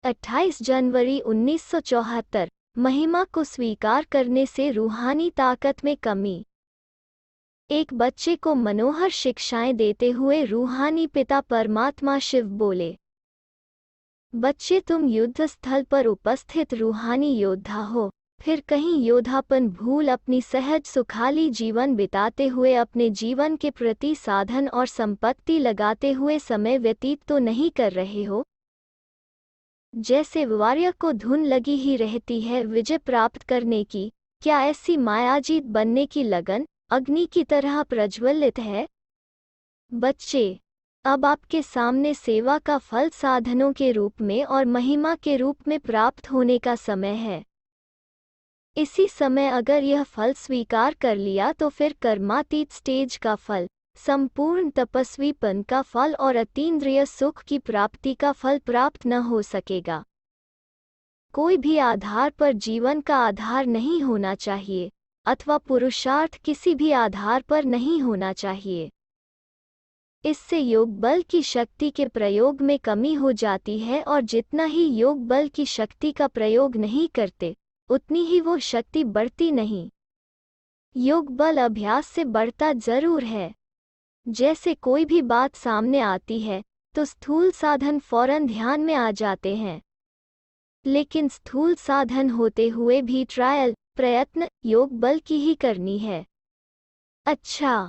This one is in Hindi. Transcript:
28 जनवरी 1974। महिमा को स्वीकार करने से रूहानी ताकत में कमी। एक बच्चे को मनोहर शिक्षाएं देते हुए रूहानी पिता परमात्मा शिव बोले, बच्चे तुम युद्ध स्थल पर उपस्थित रूहानी योद्धा हो, फिर कहीं योद्धापन भूल अपनी सहज सुखाली जीवन बिताते हुए अपने जीवन के प्रति साधन और संपत्ति लगाते हुए समय व्यतीत तो नहीं कर रहे हो। जैसे वार्य को धुन लगी ही रहती है विजय प्राप्त करने की, क्या ऐसी मायाजीत बनने की लगन अग्नि की तरह प्रज्वलित है? बच्चे, अब आपके सामने सेवा का फल साधनों के रूप में और महिमा के रूप में प्राप्त होने का समय है। इसी समय अगर यह फल स्वीकार कर लिया तो फिर कर्मातीत स्टेज का फल, संपूर्ण तपस्वीपन का फल और अतीन्द्रिय सुख की प्राप्ति का फल प्राप्त न हो सकेगा। कोई भी आधार पर जीवन का आधार नहीं होना चाहिए, अथवा पुरुषार्थ किसी भी आधार पर नहीं होना चाहिए। इससे योग बल की शक्ति के प्रयोग में कमी हो जाती है और जितना ही योग बल की शक्ति का प्रयोग नहीं करते, उतनी ही वो शक्ति बढ़ती नहीं। योग बल अभ्यास से बढ़ता जरूर है। जैसे कोई भी बात सामने आती है तो स्थूल साधन फौरन ध्यान में आ जाते हैं, लेकिन स्थूल साधन होते हुए भी ट्रायल प्रयत्न योग बल की ही करनी है। अच्छा,